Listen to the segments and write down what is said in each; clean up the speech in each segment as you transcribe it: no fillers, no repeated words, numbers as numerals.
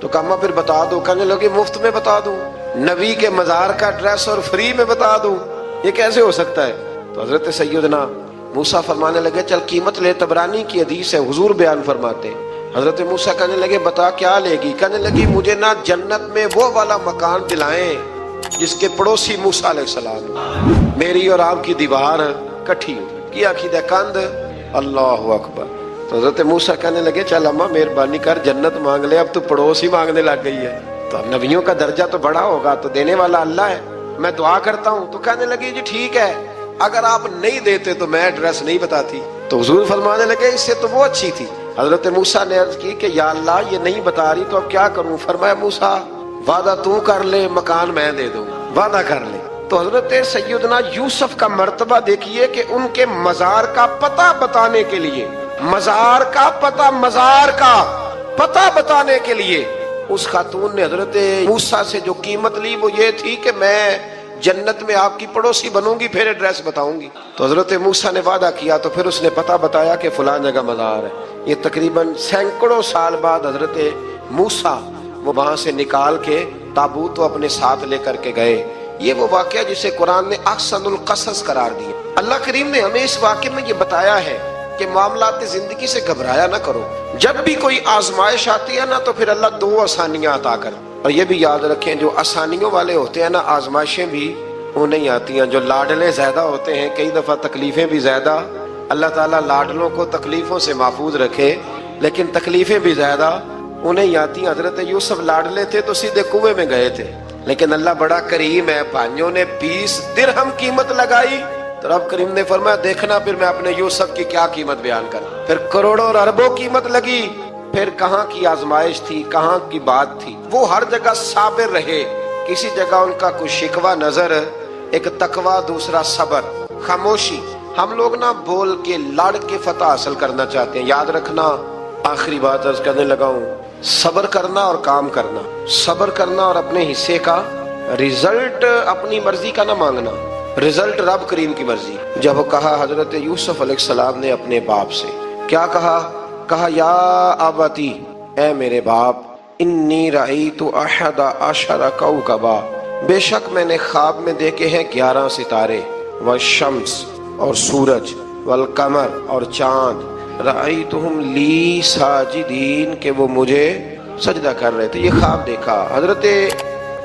تو کہا پھر بتا دو. کہنے لگے مفت میں بتا دوں, نبی کے مزار کا ڈریس اور فری میں بتا دوں, یہ کیسے ہو سکتا ہے؟ تو حضرت سیدنا موسیٰ فرمانے لگے چل قیمت لے, طبرانی کی حدیث ہے, حضور بیان فرماتے. حضرت موسیٰ کہنے لگے بتا کیا لے گی؟ کہنے لگی مجھے نا جنت میں وہ والا مکان دلائیں جس کے پڑوسی موسیٰ علیہ السلام, میری اور آپ کی دیوار کٹھی ہو, کیا عقیدہ کند. اللہ اکبر. تو حضرت موسیٰ کہنے لگے چل اماں مہربانی کر جنت مانگ لے, اب تو پڑوس ہی مانگنے لگ گئی ہے. تو نبیوں کا درجہ تو بڑا ہوگا, تو دینے والا اللہ ہے, میں دعا کرتا ہوں. تو کہنے لگے جی ٹھیک ہے, اگر آپ نہیں دیتے تو میں ایڈریس نہیں بتاتی. تو حضور فرمانے لگے اس سے تو وہ اچھی تھی. حضرت موسیٰ نے عرض کی کہ یا اللہ یہ نہیں بتا رہی تو اب کیا کروں؟ فرمایا موسیٰ وعدہ تو کر لے, مکان میں دے دوں, وعدہ کر لے. تو حضرت سیدنا یوسف کا مرتبہ دیکھیے کہ ان کے مزار کا پتہ بتانے کے لیے, مزار کا پتہ بتانے کے لیے اس خاتون نے حضرت موسیٰ سے جو قیمت لی وہ یہ تھی کہ میں جنت میں آپ کی پڑوسی بنوں گی, پھر ایڈریس بتاؤں گی. تو حضرت موسیٰ نے وعدہ کیا, تو پھر اس نے پتہ بتایا کہ فلاں جگہ مزار ہے. یہ تقریباً سینکڑوں سال بعد حضرت موسیٰ وہ وہاں سے نکال کے تابوت اپنے ساتھ لے کر کے گئے. یہ وہ واقعہ جسے قرآن نے احسن القصص قرار دیا. اللہ کریم نے ہمیں اس واقعے میں یہ بتایا ہے کہ معاملات زندگی سے گھبرایا نہ کرو. جب بھی کوئی آزمائش آتی ہے نا تو پھر اللہ دو آسانیاں عطا کر. اور یہ بھی یاد رکھیں جو آسانیوں والے ہوتے ہیں نا, آزمائشیں بھی انہیں آتی ہیں. جو لاڈلے زیادہ ہوتے ہیں کئی دفعہ تکلیفیں بھی زیادہ. اللہ تعالیٰ لاڈلوں کو تکلیفوں سے محفوظ رکھے, لیکن تکلیفیں بھی زیادہ انہیں آتی ہیں. حضرت یوسف لاڈلے تھے تو سیدھے کنویں میں گئے تھے, لیکن اللہ بڑا کریم ہے, بھائیوں نے 20 درہم قیمت لگائی تو رب کریم نے فرمایا دیکھنا پھر میں اپنے یوسف کی کیا قیمت بیان کروں. پھر کروڑوں اور اربوں قیمت لگی, پھر کہاں کی آزمائش تھی, کہاں کی بات تھی. وہ ہر جگہ صابر رہے, کسی جگہ ان کا کوئی شکوہ نظر, ایک تقوی, دوسرا صبر, خاموشی. ہم لوگ نا بول کے لڑ کے فتح حاصل کرنا چاہتے ہیں. یاد رکھنا, آخری بات عرض کرنے لگا ہوں, صبر کرنا اور کام کرنا, صبر کرنا اور اپنے حصے کا رزلٹ اپنی مرضی کا نہ مانگنا, رزلٹ رب کریم کی مرضی. جب وہ کہا حضرت یوسف علیہ السلام نے اپنے باپ سے کیا کہا یا ابتی, اے میرے باپ, انی رأیت احد عشر کوکبا, بے شک میں نے خواب میں دیکھے ہیں 11 ستارے, والشمس اور سورج, والقمر اور چاند, رأیتہم لی ساجدین, کہ وہ مجھے سجدہ کر رہے تھے. یہ خواب دیکھا. حضرت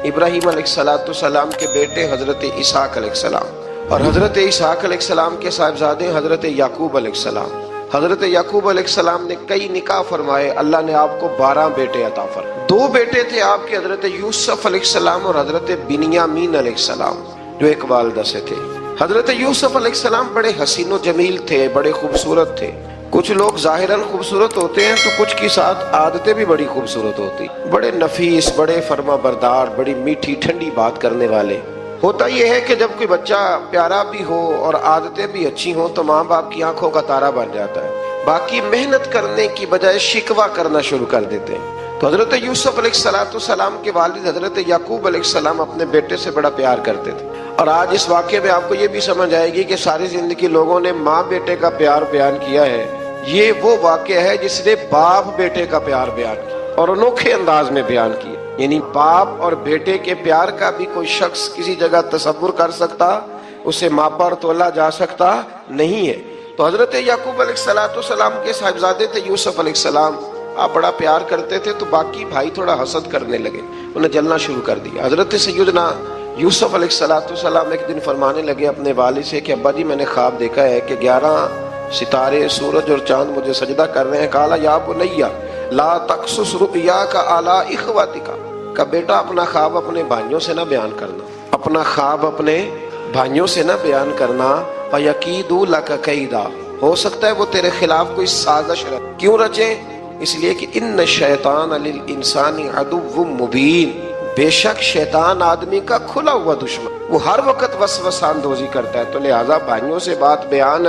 ابراہیم علیہ السلام کے بیٹے حضرت اسحاق علیہ السلام اور حضرت اسحاق علیہ السلام کے صاحبزادے حضرت یعقوب علیہ السلام. حضرت یعقوب علیہ السلام نے کئی نکاح فرمائے, اللہ نے آپ کو 12 بیٹے عطا فرمائے. 2 بیٹے تھے آپ کے, حضرت یوسف علیہ السلام اور حضرت بنیامین علیہ السلام, جو ایک والدہ سے تھے. حضرت یوسف علیہ السلام بڑے حسین و جمیل تھے, بڑے خوبصورت تھے. کچھ لوگ ظاہراً خوبصورت ہوتے ہیں تو کچھ کی ساتھ عادتیں بھی بڑی خوبصورت ہوتی, بڑے نفیس, بڑے فرما بردار, بڑی میٹھی ٹھنڈی بات کرنے والے. ہوتا یہ ہے کہ جب کوئی بچہ پیارا بھی ہو اور عادتیں بھی اچھی ہوں تو ماں باپ کی آنکھوں کا تارا بن جاتا ہے, باقی محنت کرنے کی بجائے شکوہ کرنا شروع کر دیتے ہیں. تو حضرت یوسف علیہ السلام کے والد حضرت یعقوب علیہ السلام اپنے بیٹے سے بڑا پیار کرتے تھے. اور آج اس واقعے میں آپ کو یہ بھی سمجھ آئے گی کہ ساری زندگی لوگوں نے ماں بیٹے کا پیار بیان کیا ہے, یہ وہ واقعہ ہے جس نے باپ بیٹے کا پیار بیان کیا اور انوکھے انداز میں بیان کیا. یعنی باپ اور بیٹے کے پیار کا بھی کوئی شخص کسی جگہ تصور کر سکتا, اسے ماپا اور تولا جا سکتا نہیں ہے. تو حضرت یعقوب علیہ السلام کے صاحبزادے تھے یوسف علیہ السلام, آپ بڑا پیار کرتے تھے, تو باقی بھائی تھوڑا حسد کرنے لگے, انہیں جلنا شروع کر دیا. حضرت سیدنا یوسف علیہ السلام ایک دن فرمانے لگے اپنے والد سے کہ ابا جی میں نے خواب دیکھا ہے کہ 11 ستارے, سورج اور چاند مجھے سجدہ کر رہے ہیں. قال یا بنی لا تقصص رؤیاک علی اخواتک, کہ بیٹا اپنا خواب اپنے بھائیوں سے نہ بیان کرنا, اپنا خواب اپنے بھائیوں سے نہ بیان کرنا. فیکیدوا لک کیدا, ہو سکتا ہے وہ تیرے خلاف کوئی سازش رچے. کیوں رچیں؟ اس لیے کہ ان الشیطان للانسان عدو مبین, بے شک شیطان آدمی کا کھلا ہوا دشمن, وہ ہر وقت وسوسہ اندوزی کرتا ہے. تو لہٰذا بھائیوں سے بات بیان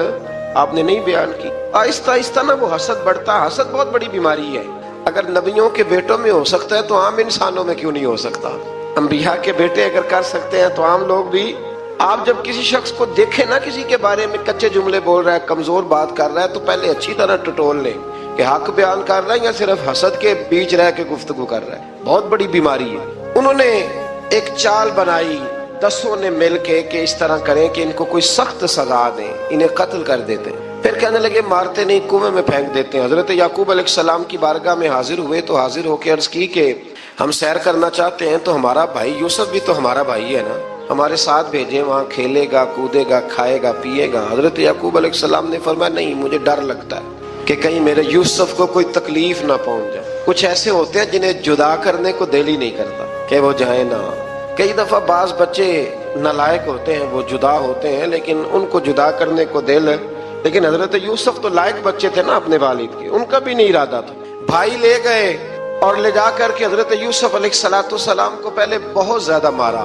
آپ نے نہیں بیان کی. آہستہ آہستہ نا وہ حسد بڑھتا. حسد بہت بڑی بیماری ہے. اگر نبیوں کے بیٹوں میں ہو سکتا ہے تو عام انسانوں میں کیوں نہیں ہو سکتا؟ انبیاء کے بیٹے اگر کر سکتے ہیں تو عام لوگ بھی. آپ جب کسی شخص کو دیکھیں نا کسی کے بارے میں کچے جملے بول رہا ہے, کمزور بات کر رہا ہے, تو پہلے اچھی طرح ٹٹول لیں, کہ حق بیان کر رہا ہے یا صرف حسد کے بیچ رہ کے گفتگو کر رہا ہے؟ بہت بڑی بیماری ہے۔ انہوں نے ایک چال بنائی 10 نے مل کے کہ اس طرح کریں کہ ان کو کوئی سخت سزا دیں، انہیں قتل کر دیتے ہیں۔ پھر کہنے لگے مارتے نہیں، کنویں میں پھینک دیتے ہیں۔ حضرت یعقوب علیہ السلام کی بارگاہ میں حاضر ہوئے تو حاضر ہو کے عرض کی کہ ہم سیر کرنا چاہتے ہیں تو ہمارا بھائی یوسف بھی تو ہمارا بھائی ہے نا، ہمارے ساتھ بھیجیں، وہاں کھیلے گا، کودے گا، کھائے گا، پیے گا۔ حضرت یعقوب علیہ السلام نے فرمایا نہیں، مجھے ڈر لگتا ہے کہ کہیں میرے یوسف کو کوئی تکلیف نہ پہنچ جائے۔ کچھ ایسے ہوتے ہیں جنہیں جدا کرنے کو دل ہی نہیں کرتا کہ وہ جائیں نہ۔ کئی دفعہ بعض بچے نالائق ہوتے ہیں، وہ جدا ہوتے ہیں لیکن ان کو جدا کرنے کو دل ہے، لیکن حضرت یوسف تو لائق بچے تھے نا اپنے والد کے، ان کا بھی نہیں ارادہ تھا۔ بھائی لے گئے اور لے جا کر کے حضرت یوسف علیہ السلام کو پہلے بہت زیادہ مارا،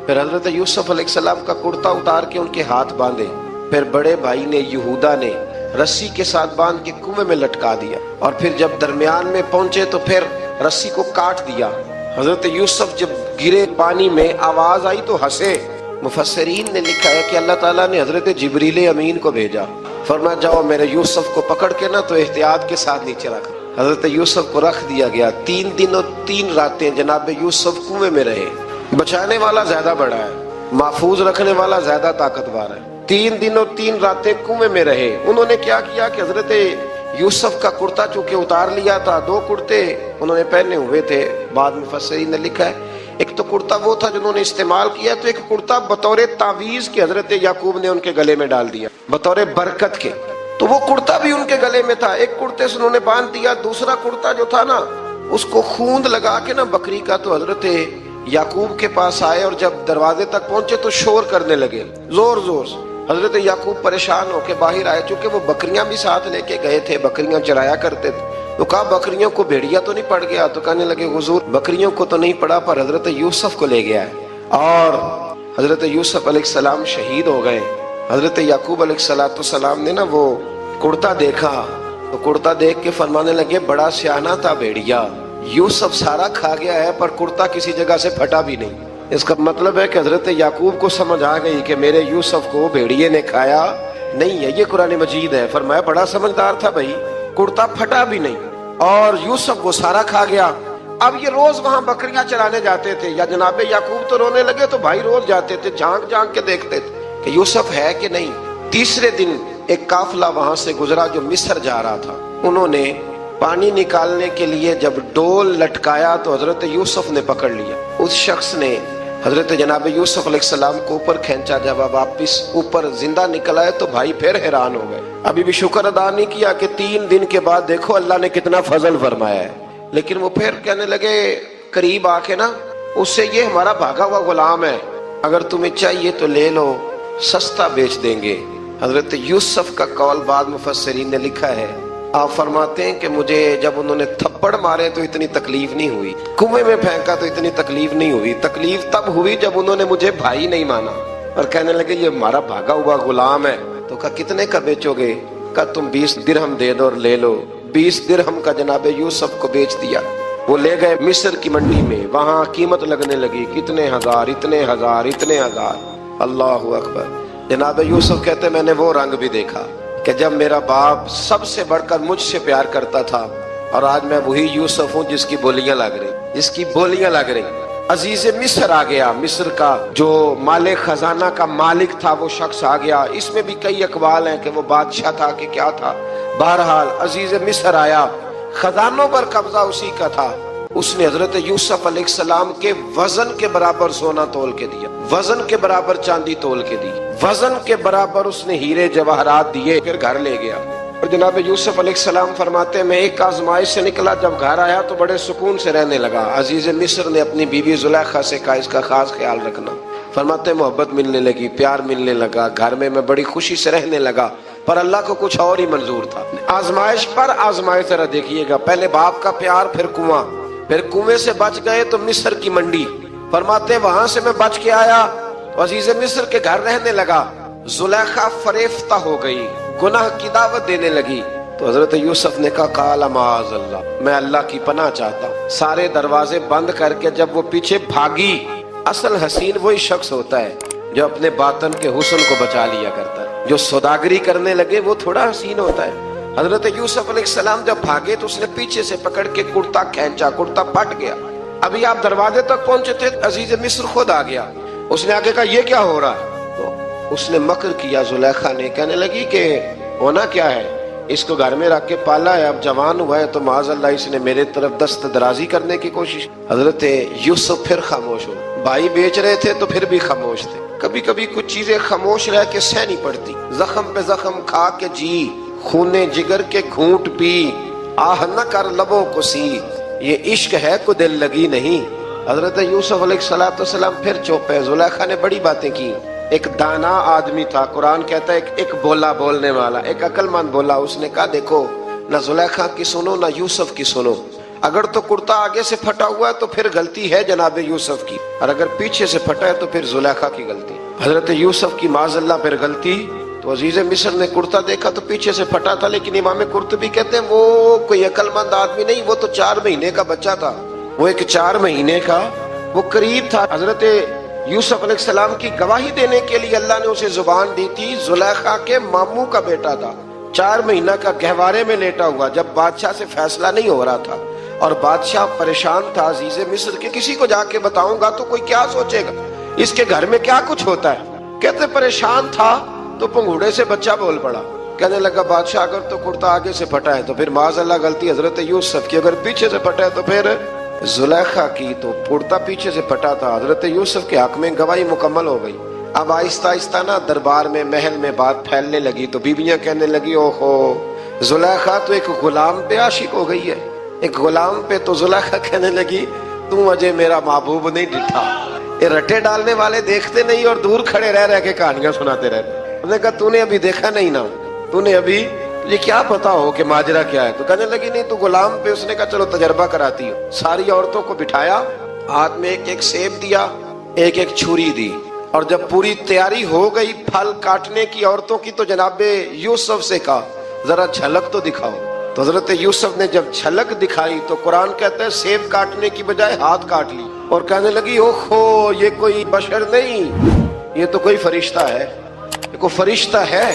پھر حضرت یوسف علیہ السلام کا کرتا اتار کے ان کے ہاتھ باندھے، پھر بڑے بھائی نے یہودا نے رسی کے ساتھ باندھ کے کنویں میں لٹکا دیا، اور پھر جب درمیان میں پہنچے تو پھر رسی کو کاٹ دیا۔ حضرت یوسف جب گرے پانی میں آواز آئی تو ہنسے۔ مفسرین نے لکھا ہے کہ اللہ تعالیٰ نے حضرت جبریل امین کو بھیجا، فرمایا جاؤ میرے یوسف کو پکڑ کے نا تو احتیاط کے ساتھ نیچے رکھ۔ حضرت یوسف کو رکھ دیا گیا۔ 3 دن اور 3 راتیں جناب یوسف کنویں میں رہے۔ بچانے والا زیادہ بڑا ہے، محفوظ رکھنے والا زیادہ طاقتور ہے۔ 3 دن اور 3 راتیں کنویں میں رہے۔ انہوں نے کیا کیا کہ حضرت یوسف کا کرتا چونکہ اتار لیا تھا، 2 کرتے انہوں نے پہنے ہوئے تھے، بعد میں مفسرین نے لکھا ہے ایک تو کرتا وہ تھا جنہوں نے استعمال کیا، تو ایک کرتا بطور تعویذ کے حضرت یعقوب نے ان کے گلے میں ڈال دیا بطور برکت کے، تو وہ کرتا بھی ان کے گلے میں تھا۔ ایک کرتے سے انہوں نے باندھ دیا، دوسرا کرتا جو تھا نا اس کو خوند لگا کے نا بکری کا، تو حضرت یعقوب کے پاس آئے اور جب دروازے تک پہنچے تو شور کرنے لگے زور زور سے۔ حضرت یعقوب پریشان ہو کے باہر آئے، چونکہ وہ بکریاں بھی ساتھ لے کے گئے تھے، بکریاں چرایا کرتے تھے، تو کہا بکریوں کو بھیڑیا تو نہیں پڑ گیا؟ تو کہنے لگے حضور بکریوں کو تو نہیں پڑا پر حضرت یوسف کو لے گیا ہے، اور حضرت یوسف علیہ السلام شہید ہو گئے۔ حضرت یعقوب علیہ السلام نے نا وہ کرتا دیکھا تو کرتا دیکھ کے فرمانے لگے بڑا سیانہ تھا بھیڑیا، یوسف سارا کھا گیا ہے پر کرتا کسی جگہ سے پھٹا بھی نہیں۔ اس کا مطلب ہے کہ حضرت یعقوب کو سمجھ آ گئی کہ میرے یوسف کو بھیڑیے نے کھایا نہیں ہے، یہ قرآن مجید ہے۔ فرمایا بڑا سمجھدار تھا بھائی، کرتا پھٹا بھی نہیں اور یوسف وہ سارا کھا گیا۔ اب یہ روز وہاں بکریاں چرانے جاتے تھے، یا جناب یعقوب تو رونے لگے تو بھائی روز جاتے تھے، جھانک جھانک کے دیکھتے تھے کہ یوسف ہے کہ نہیں۔ تیسرے دن ایک قافلہ وہاں سے گزرا جو مصر جا رہا تھا، انہوں نے پانی نکالنے کے لیے جب ڈول لٹکایا تو حضرت یوسف نے پکڑ لیا۔ اس شخص نے حضرت جناب یوسف علیہ السلام کو اوپر کھینچا، جب واپس اوپر زندہ نکل آئے تو بھائی پھر حیران ہو گئے، ابھی بھی شکر ادا نہیں کیا کہ 3 دن کے بعد دیکھو اللہ نے کتنا فضل فرمایا ہے۔ لیکن وہ پھر کہنے لگے قریب آ کے نا اس سے، یہ ہمارا بھاگا ہوا غلام ہے، اگر تمہیں چاہیے تو لے لو، سستا بیچ دیں گے۔ حضرت یوسف کا قول بعد مفسرین نے لکھا ہے، آپ فرماتے ہیں کہ مجھے جب انہوں نے تھپڑ مارے تو اتنی تکلیف نہیں ہوئی، کنویں میں پھینکا تو اتنی تکلیف نہیں ہوئی، تکلیف تب ہوئی جب انہوں نے مجھے بھائی نہیں مانا اور کہنے لگے یہ ہمارا بھاگا ہوا غلام ہے۔ تو کہا کتنے کا بیچو گے؟ کہا تم 20 درہم دے دو اور لے لو۔ 20 درہم کا جناب یوسف کو بیچ دیا۔ وہ لے گئے مصر کی منڈی میں، وہاں قیمت لگنے لگی، کتنے ہزار، اتنے ہزار، اتنے ہزار۔ اللہ اکبر۔ جناب یوسف کہتے میں نے وہ رنگ بھی دیکھا کہ جب میرا باپ سب سے بڑھ کر مجھ سے پیار کرتا تھا، اور آج میں وہی یوسف ہوں جس کی بولیاں لگ رہی۔ عزیز مصر آ گیا، مصر کا جو مال خزانہ کا مالک تھا وہ شخص آ گیا۔ اس میں بھی کئی اقوال ہیں کہ وہ بادشاہ تھا کہ کیا تھا، بہرحال عزیز مصر آیا، خزانوں پر قبضہ اسی کا تھا۔ اس نے حضرت یوسف علیہ السلام کے وزن کے برابر سونا تول کے دیا، وزن کے برابر چاندی تول کے دی، وزن کے برابر اس نے ہیرے جواہرات دیے، پھر گھر لے گیا۔ اور جناب یوسف علیہ السلام فرماتے ہیں میں ایک آزمائش سے نکلا، جب گھر آیا تو بڑے سکون سے رہنے لگا۔ عزیز مصر نے اپنی بیوی زلیخا سے کہا اس کا خاص خیال رکھنا۔ فرماتے ہیں محبت ملنے لگی، پیار ملنے لگا، گھر میں بڑی خوشی سے رہنے لگا، پر اللہ کو کچھ اور ہی منظور تھا۔ آزمائش پر آزمائش ذرا دیکھیے گا، پہلے باپ کا پیار، پھر کنواں، پھر کنویں سے بچ گئے تو مصر کی منڈی۔ فرماتے ہیں وہاں سے میں بچ کے آیا، عزیز مصر کے گھر رہنے لگا۔ زلیخا فریفتہ ہو گئی، گناہ کی دعوت دینے لگی، تو حضرت یوسف نے کہا قال معاذ اللہ، میں اللہ کی پناہ چاہتا ہوں۔ سارے دروازے بند کر کے جب وہ پیچھے بھاگی، اصل حسین وہی شخص ہوتا ہے جو اپنے باطن کے حسن کو بچا لیا کرتا ہے۔ جو سوداگری کرنے لگے وہ تھوڑا حسین ہوتا ہے، حضرت یوسف علیہ السلام جب بھاگے تو اس نے پیچھے سے پکڑ کے کرتا کھینچا، کرتا پھٹ گیا۔ ابھی آپ دروازے تک پہنچے تھے، عزیز مصر خود آ گیا۔ اس نے آگے کہا یہ کیا ہو رہا ہے؟ تو اس نے مکر کیا زلیخا نے، کہنے لگی کہ ہونا کیا ہے، اس کو گھر میں رکھ کے پالا ہے، اب جوان ہوا ہے تو معاذ اللہ اس نے میرے طرف دست درازی کرنے کی کوشش۔ حضرت یوسف پھر خاموش ہو، بھائی بیچ رہے تھے تو پھر بھی خاموش تھے۔ کبھی کبھی کچھ چیزیں خاموش رہ کے سہنی پڑتی، زخم پہ زخم کھا کے جی، خونے جگر کے گھونٹ پی، آہ نہ کر لبوں کو سی، یہ عشق ہے کو دل لگی نہیں۔ حضرت یوسف علیہ السلام پھر چپ ہے۔ زلیخا نے بڑی باتیں کی۔ ایک دانا آدمی تھا، قرآن کہتا ہے ایک بولا بولنے والا، ایک عقل مند بولا۔ اس نے کہا دیکھو، نہ زلیخا کی سنو نہ یوسف کی سنو، اگر تو کرتا آگے سے پھٹا ہوا ہے تو پھر غلطی ہے جناب یوسف کی، اور اگر پیچھے سے پھٹا ہے تو پھر زلیخا کی غلطی۔ حضرت یوسف کی معاذ اللہ پھر غلطی، تو عزیز مصر نے کرتا دیکھا تو پیچھے سے پھٹا تھا، لیکن امام قرطبی کہتے ہیں وہ کوئی عقل مند آدمی نہیں، وہ تو 4 مہینے کا بچہ تھا، وہ ایک 4 مہینے کا وہ قریب تھا۔ حضرت یوسف علیہ السلام کی گواہی دینے کے لیے اللہ نے اسے زبان دی تھی، زلیخا کے ماموں کا بیٹا تھا، 4 مہینہ کا گہوارے میں لیٹا ہوا، جب بادشاہ سے فیصلہ نہیں ہو رہا تھا اور بادشاہ پریشان تھا عزیز مصر کے، کسی کو جا کے بتاؤں گا تو کوئی کیا سوچے گا، اس کے گھر میں کیا کچھ ہوتا ہے۔ کہتے پریشان تھا تو پنگوڑے سے بچہ بول پڑا، کہنے لگا بادشاہ اگر تو کرتا آگے سے پھٹا ہے تو پھر معاذ اللہ غلطی حضرت یوسف کی، اگر پیچھے سے پھٹا ہے تو پھر زلیخا کی، تو کرتا پیچھے سے پھٹا تھا۔ حضرت یوسف کے حق میں گواہی مکمل ہو گئی۔ اب آہستہ آہستہ نا دربار میں محل میں بات پھیلنے لگی، تو بیویاں کہنے لگی اوہو زلیخا تو ایک غلام پہ عاشق ہو گئی ہے، ایک غلام پہ۔ تو زلیخا کہنے لگی تم اجے میرا محبوب نہیں ڈٹھا۔ یہ رٹے ڈالنے والے دیکھتے نہیں اور دور کھڑے رہ رہ کے کہانیاں سناتے رہتے۔ انہوں نے کہا تو نے ابھی دیکھا نہیں نا، تو نے ابھی یہ کیا پتا ہو کہ ماجرا کیا ہے؟ تو کہنے لگی نہیں تو غلام پہ۔ اس نے کہا چلو تجربہ کراتی ہوں۔ ساری عورتوں کو بٹھایا، ہاتھ میں ایک ایک سیب دیا، ایک ایک چھری دی، اور جب پوری تیاری ہو گئی پھل کاٹنے کی عورتوں کی، تو جناب یوسف سے کہا ذرا جھلک تو دکھاؤ۔ تو حضرت یوسف نے جب جھلک دکھائی تو قرآن کہتا ہے سیب کاٹنے کی بجائے ہاتھ کاٹ لی، اور کہنے لگی اوہو یہ کوئی بشر نہیں، یہ تو کوئی فرشتہ ہے، یہ کوئی فرشتہ ہے،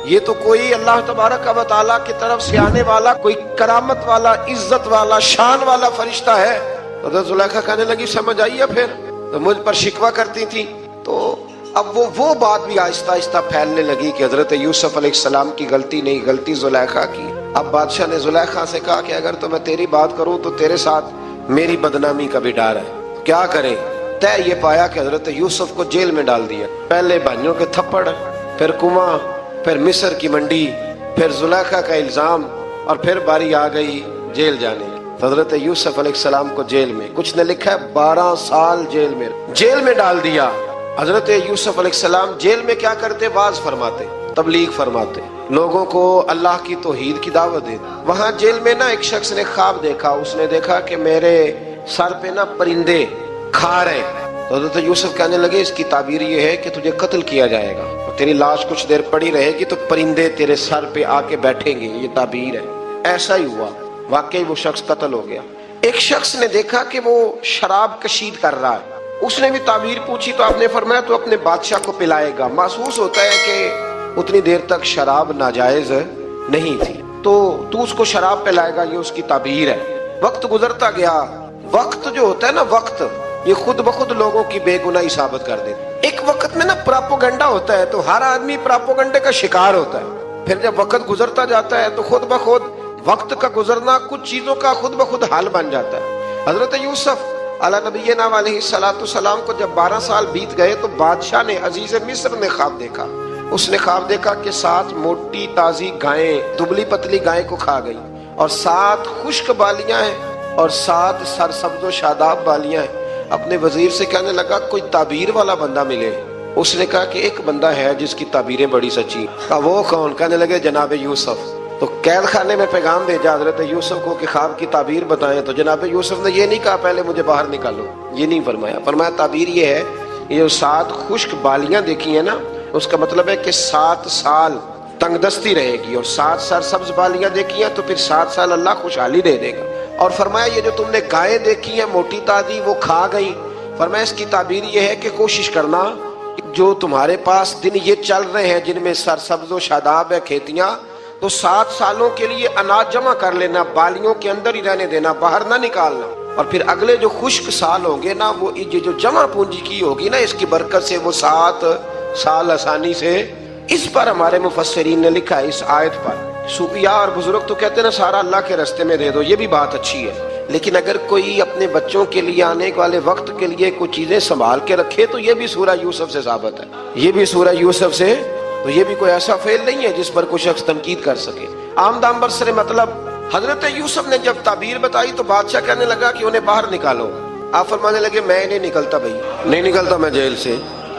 یہ تو کوئی اللہ تبارک و تعالیٰ کی طرف سے آنے والا کوئی کرامت والا، عزت والا، شان والا فرشتہ ہے۔ حضرت زلیخا کہنے لگی سمجھ آئیے پھر تو مجھ پر شکوہ کرتی تھی۔ تو اب وہ بات بھی آہستہ آہستہ پھیلنے لگی کہ حضرت یوسف علیہ السلام کی غلطی نہیں، غلطی زلیخا کی۔ اب بادشاہ نے زلیخا سے کہا کہ اگر تو میں تیری بات کروں تو تیرے ساتھ میری بدنامی کا بھی ڈر ہے، کیا کریں؟ طے یہ پایا کہ حضرت یوسف کو جیل میں ڈال دیا، پہلے بھائیوں کے تھپڑ، پھر کنواں، پھر مصر کی منڈی، پھر زلیخا کا الزام، اور پھر باری آ گئی جیل جانے کی۔ حضرت یوسف علیہ السلام کو جیل میں، کچھ نے لکھا ہے 12 سال جیل میں ڈال دیا۔ حضرت یوسف علیہ السلام جیل میں کیا کرتے؟ واعظ فرماتے، تبلیغ فرماتے، لوگوں کو اللہ کی توحید کی دعوت دیتے۔ وہاں جیل میں نا ایک شخص نے خواب دیکھا، اس نے دیکھا کہ میرے سر پہ نا پرندے کھا رہے۔ تو حضرت یوسف کہنے لگے اس کی تعبیر یہ ہے کہ تجھے قتل کیا جائے گا، اور تیری لاش کچھ دیر پڑی رہے گی تو پرندے تیرے سر پہ آ کے بیٹھیں گے، یہ تعبیر ہے۔ ایسا ہی ہوا، واقعی وہ شخص قتل ہو گیا۔ ایک شخص نے دیکھا کہ وہ شراب کشید کر رہا ہے، اس نے بھی تعبیر پوچھی تو آپ نے فرمایا تو اپنے بادشاہ کو پلائے گا۔ محسوس ہوتا ہے کہ اتنی دیر تک شراب ناجائز نہیں تھی، تو اس کو شراب پلائے گا، یہ اس کی تعبیر ہے۔ وقت گزرتا گیا، وقت جو ہوتا ہے نا، وقت یہ خود بخود لوگوں کی بے گناہی ثابت کر دیتا ہے۔ ایک وقت میں نا پراپوگنڈا ہوتا ہے تو ہر آدمی پراپوگنڈے کا شکار ہوتا ہے، پھر جب وقت گزرتا جاتا ہے تو خود بخود وقت کا گزرنا کچھ چیزوں کا خود بخود حال بن جاتا ہے۔ حضرت یوسف علی نبینا علیہ السلام کو جب 12 سال بیت گئے تو بادشاہ نے، عزیز مصر نے خواب دیکھا۔ اس نے خواب دیکھا کہ 7 موٹی تازی گائیں دبلی پتلی گائیں کو کھا گئی، اور 7 خشک بالیاں ہیں اور 7 سرسبز و شاداب بالیاں ہیں۔ اپنے وزیر سے کہنے لگا کوئی تعبیر والا بندہ ملے۔ اس نے کہا کہ ایک بندہ ہے جس کی تعبیریں بڑی سچی۔ کہا وہ کون؟ کہنے لگے جناب یوسف۔ تو قید خانے میں پیغام بھیجا حضرت یوسف کو کہ خواب کی تعبیر بتائیں، تو جناب یوسف نے یہ نہیں کہا پہلے مجھے باہر نکالو، یہ نہیں فرمایا۔ فرمایا تعبیر یہ ہے، یہ جو 7 خشک بالیاں دیکھی ہیں نا، اس کا مطلب ہے کہ 7 سال تنگ دستی رہے گی، اور 7 سرسبز بالیاں دیکھی ہیں تو پھر 7 سال اللہ خوشحالی دے دے گا۔ اور فرمایا یہ جو تم نے گائیں دیکھی ہیں موٹی تازی وہ کھا گئی، فرمایا اس کی تعبیر یہ ہے کہ کوشش کرنا جو تمہارے پاس دن یہ چل رہے ہیں جن میں سرسبز و شاداب ہے کھیتیاں، تو 7 سالوں کے لیے اناج جمع کر لینا، بالیوں کے اندر ہی رہنے دینا، باہر نہ نکالنا، اور پھر اگلے جو خشک سال ہوں گے نا، وہ یہ جو جمع پونجی کی ہوگی نا، اس کی برکت سے وہ 7 سال آسانی سے۔ اس پر ہمارے مفسرین نے لکھا ہے، اس آیت پر صوفیاء اور بزرگ تو کہتے ہیں نا سارا اللہ کے راستے میں دے دو، یہ بھی بات اچھی ہے، لیکن اگر کوئی اپنے بچوں کے لیے آنے والے وقت کے لیے کچھ چیزیں سنبھال کے رکھے تو یہ بھی سورہ یوسف سے ثابت ہے، یہ بھی سورہ یوسف سے، تو یہ بھی کوئی ایسا فعل نہیں ہے جس پر کوئی شخص تنقید کر سکے۔ آمدام برسر مطلب حضرت یوسف نے جب تعبیر بتائی تو بادشاہ کہنے لگا کہ انہیں باہر نکالو، آپ فرمانے لگے میں نہیں نکلتا بھائی، نہیں نکلتا میں جیل سے،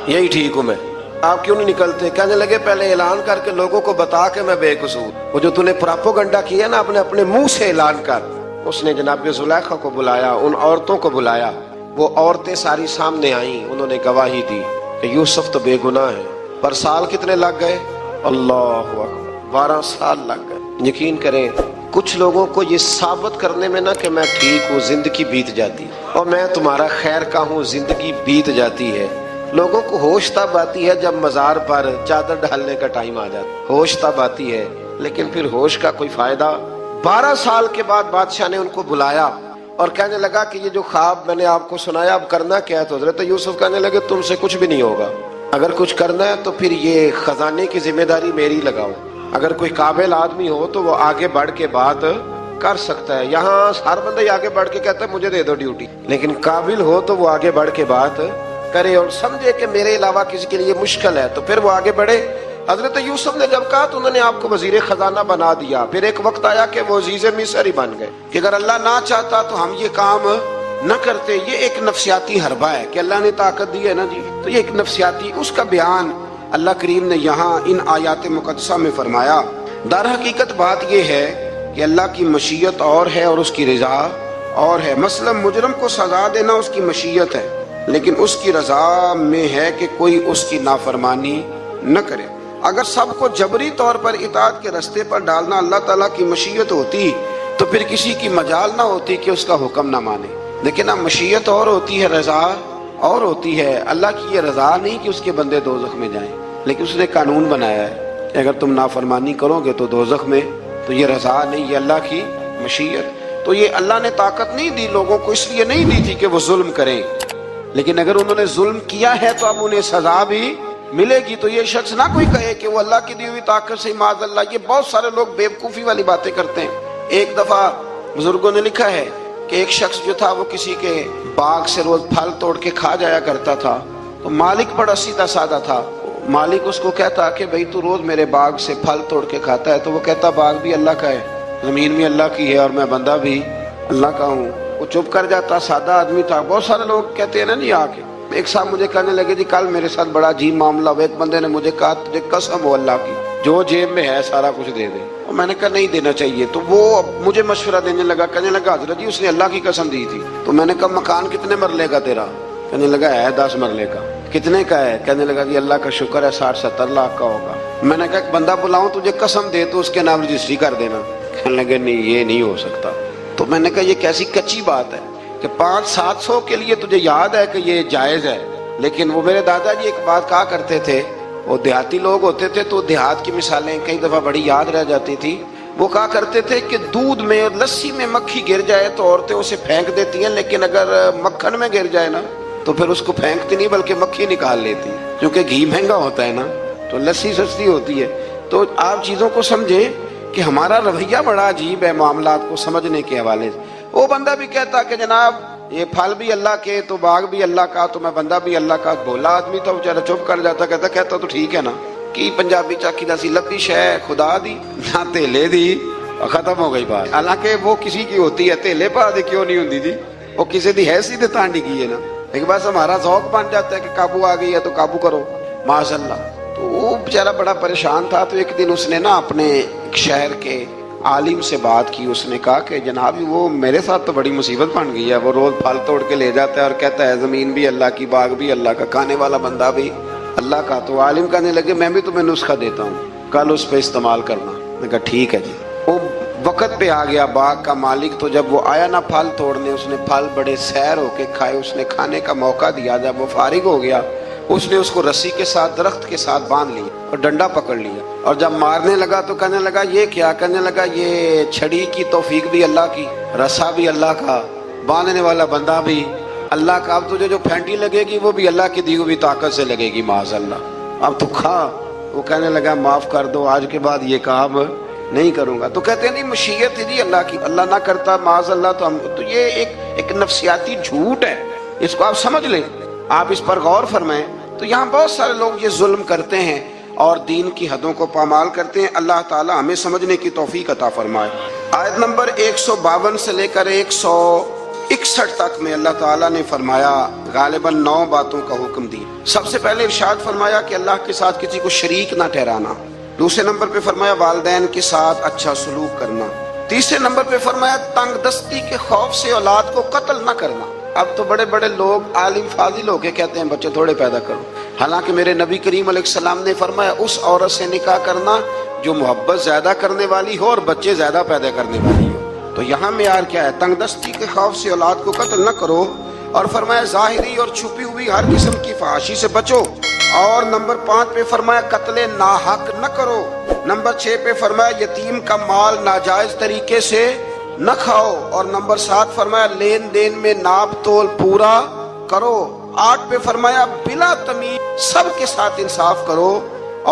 یہی ٹھیک ہوں میں، آپ کیوں نہیں نکلتے؟ کہنے لگے پہلے اعلان کر کے لوگوں کو بتا کہ میں بے قصور، وہ جو تو نے پراپوگنڈا کیا نا اپنے منہ سے اعلان کر۔ اس نے جناب زلیخا کو بلایا، ان عورتوں کو بلایا، وہ عورتیں ساری سامنے آئیں، انہوں نے گواہی دی کہ یوسف تو بے گناہ ہے، پر سال کتنے لگ گئے؟ اللہ اکبر، 12 سال لگ گئے۔ یقین کریں کچھ لوگوں کو یہ ثابت کرنے میں نا کہ میں ٹھیک ہوں زندگی بیت جاتی، اور میں تمہارا خیر کا ہوں زندگی بیت جاتی ہے۔ لوگوں کو ہوش تب آتی ہے جب مزار پر چادر ڈالنے کا ٹائم آ جاتا، ہوش تب آتی ہے، لیکن پھر ہوش کا کوئی فائدہ۔ 12 سال کے بعد بادشاہ نے ان کو بلایا اور کہنے لگا کہ یہ جو خواب میں نے آپ کو سنایا اب کرنا کیا ہے؟ تو حضرت یوسف کہنے لگے تم سے کچھ بھی نہیں ہوگا، اگر کچھ کرنا ہے تو پھر یہ خزانے کی ذمہ داری میری لگاؤ، اگر کوئی قابل آدمی ہو تو وہ آگے بڑھ کے بات کر سکتا ہے۔ یہاں ہر بندہ ہی آگے بڑھ کے کہتا ہے مجھے دے دو ڈیوٹی، لیکن قابل ہو تو وہ آگے بڑھ کے بات کرے اور سمجھے کہ میرے علاوہ کسی کے لیے مشکل ہے تو پھر وہ آگے بڑھے۔ حضرت یوسف نے جب کہا تو انہوں نے آپ کو وزیر خزانہ بنا دیا، پھر ایک وقت آیا کہ وہ عزیز مصر ہی بن گئے کہ اگر اللہ نہ چاہتا تو ہم یہ کام نہ کرتے۔ یہ ایک نفسیاتی حربہ ہے کہ اللہ نے طاقت دی ہے نا جی، تو یہ ایک نفسیاتی، اس کا بیان اللہ کریم نے یہاں ان آیات مقدسہ میں فرمایا۔ در حقیقت بات یہ ہے کہ اللہ کی مشیت اور ہے اور اس کی رضا اور ہے۔ مثلا مجرم کو سزا دینا اس کی مشیت ہے، لیکن اس کی رضا میں ہے کہ کوئی اس کی نافرمانی نہ کرے۔ اگر سب کو جبری طور پر اطاعت کے راستے پر ڈالنا اللہ تعالیٰ کی مشیت ہوتی تو پھر کسی کی مجال نہ ہوتی کہ اس کا حکم نہ مانے، لیکن اب مشیت اور ہوتی ہے، رضا اور ہوتی ہے۔ اللہ کی یہ رضا نہیں کہ اس کے بندے دوزخ میں جائیں، لیکن اس نے قانون بنایا ہے کہ اگر تم نافرمانی کرو گے تو دوزخ میں، تو یہ رضا نہیں، یہ اللہ کی مشیت۔ تو یہ اللہ نے طاقت نہیں دی لوگوں کو، اس لیے نہیں دی تھی کہ وہ ظلم کریں، لیکن اگر انہوں نے ظلم کیا ہے تو اب انہیں سزا بھی ملے گی۔ تو یہ شخص نہ کوئی کہے کہ وہ اللہ کی دی ہوئی طاقت سے معاذ اللہ، یہ بہت سارے لوگ بیوقوفی والی باتیں کرتے ہیں۔ ایک دفعہ بزرگوں نے لکھا ہے کہ ایک شخص جو تھا وہ کسی کے باغ سے روز پھل توڑ کے کھا جایا کرتا تھا، تو مالک بڑا سیدھا سادہ تھا، مالک اس کو کہتا کہ بھئی تو روز میرے باغ سے پھل توڑ کے کھاتا ہے، تو وہ کہتا باغ بھی اللہ کا ہے، زمین بھی اللہ کی ہے، اور میں بندہ بھی اللہ کا ہوں۔ وہ چپ کر جاتا، سادہ آدمی تھا۔ بہت سارے لوگ کہتے ہیں نا نہیں آ کے، ایک صاحب مجھے کہنے لگے جی کل میرے ساتھ بڑا عجیب معاملہ ہوا، ایک بندے نے مجھے کہا تجھے قسم ہو اللہ کی جو جیب میں ہے سارا کچھ دے دے، اور میں نے کہا نہیں دینا چاہیے۔ تو وہ مجھے مشورہ دینے لگا، کہنے لگا حضرت جی اس نے اللہ کی قسم دی تھی۔ تو میں نے کہا مکان کتنے مرلے کا تیرا؟ کہنے لگا ہے 10 مرلے کا۔ کتنے کا ہے؟ کہنے لگا جی اللہ کا شکر ہے 60-70 لاکھ کا ہوگا۔ میں نے کہا ایک بندہ بلاؤں تجھے قسم دے تو اس کے نام رجسٹری کر دینا۔ کہنے لگے نہیں یہ نہیں ہو سکتا۔ تو میں نے کہا یہ کیسی کچی بات ہے کہ 500-700 کے لیے تجھے یاد ہے کہ یہ جائز ہے، لیکن وہ میرے دادا جی ایک بات کہا کرتے تھے، وہ دیہاتی لوگ ہوتے تھے تو دیہات کی مثالیں کئی دفعہ بڑی یاد رہ جاتی تھی۔ وہ کہا کرتے تھے کہ دودھ میں اور لسی میں مکھی گر جائے تو عورتیں اسے پھینک دیتی ہیں، لیکن اگر مکھن میں گر جائے نا تو پھر اس کو پھینکتی نہیں بلکہ مکھی نکال لیتی، کیونکہ گھی مہنگا ہوتا ہے نا تو لسی سستی ہوتی ہے۔ تو آپ چیزوں کو سمجھیں کہ ہمارا رویہ بڑا عجیب ہے معاملات کو سمجھنے کے حوالے سے۔ وہ بندہ بھی کہتا کہ جناب یہ پھل بھی اللہ کے تو باغ بھی اللہ کا تو میں بندہ بھی اللہ کا۔ بولا آدمی تھا بیچارہ چپ کر جاتا، کہتا تو ٹھیک ہے نا، کی پنجابی چاکی دسی لبی شے خدا دی نہ تیلے دی، اور ختم ہو گئی بات۔ حالانکہ وہ کسی کی ہوتی ہے، تیلے پا دے کیوں نہیں ہوتی جی، وہ کسی دی حیثیت تے تانڈی کی ہے نا، لیکن بس ہمارا ذوق بن جاتا ہے کہ قابو آ گئی ہے تو قابو کرو معاذ اللہ۔ تو وہ بیچارہ بڑا پریشان تھا، تو ایک دن اس نے نا اپنے ایک شہر کے عالم سے بات کی۔ اس نے کہا کہ جناب وہ میرے ساتھ تو بڑی مصیبت بن گئی ہے، وہ روز پھل توڑ کے لے جاتا ہے اور کہتا ہے زمین بھی اللہ کی، باغ بھی اللہ کا، کھانے والا بندہ بھی اللہ کا۔ تو عالم کہنے لگے میں بھی تمہیں نسخہ دیتا ہوں، کل اس پہ استعمال کرنا۔ میں کہا ٹھیک ہے جی۔ وہ وقت پہ آ گیا باغ کا مالک، تو جب وہ آیا نا پھل توڑنے، اس نے پھل بڑے سیر ہو کے کھائے، اس نے کھانے کا موقع دیا۔ جب وہ فارغ ہو گیا اس نے اس کو رسی کے ساتھ درخت کے ساتھ باندھ لیا اور ڈنڈا پکڑ لیا، اور جب مارنے لگا تو کہنے لگا یہ کیا؟ کہنے لگا یہ چھڑی کی توفیق بھی اللہ کی، رسا بھی اللہ کا، باندھنے والا بندہ بھی اللہ کا، اب تجھے جو پھینٹی لگے گی وہ بھی اللہ کی دی ہوئی طاقت سے لگے گی، معاذ اللہ، اب تو کھا۔ وہ کہنے لگا معاف کر دو، آج کے بعد یہ کام نہیں کروں گا۔ تو کہتے ہیں نہیں، مشیت ہے جی اللہ کی، اللہ نہ کرتا معاذ اللہ تو ہم، تو یہ ایک نفسیاتی جھوٹ ہے، اس کو آپ سمجھ لیں، آپ اس پر غور فرمائیں۔ تو یہاں بہت سارے لوگ یہ ظلم کرتے ہیں اور دین کی حدوں کو پامال کرتے ہیں، اللہ تعالی ہمیں سمجھنے کی توفیق عطا فرمائے۔ آیت نمبر 152 سے لے کر 161 تک میں اللہ تعالیٰ نے فرمایا، غالباً 9 باتوں کا حکم دی۔ سب سے پہلے ارشاد فرمایا کہ اللہ کے ساتھ کسی کو شریک نہ ٹھہرانا، دوسرے نمبر پہ فرمایا والدین کے ساتھ اچھا سلوک کرنا، تیسرے نمبر پہ فرمایا تنگ دستی کے خوف سے اولاد کو قتل نہ کرنا۔ اب تو بڑے بڑے لوگ عالم فاضل ہو کے کہتے ہیں بچے تھوڑے پیدا کرو، حالانکہ میرے نبی کریم علیہ السلام نے فرمایا اس عورت سے نکاح کرنا جو محبت زیادہ کرنے والی ہو اور بچے زیادہ پیدا کرنے والی ہو۔ تو یہاں معیار کیا ہے؟ تنگ دستی کے خوف سے اولاد کو قتل نہ کرو، اور فرمایا ظاہری اور چھپی ہوئی ہر قسم کی فحاشی سے بچو، اور نمبر 5 پہ فرمایا قتل ناحق نہ کرو، نمبر 6 پہ فرمایا یتیم کا مال ناجائز طریقے سے نہ کھاؤ، اور نمبر 7 فرمایا لین دین میں ناپ تول پورا کرو، 8 پہ فرمایا بلا تمیز سب کے ساتھ انصاف کرو،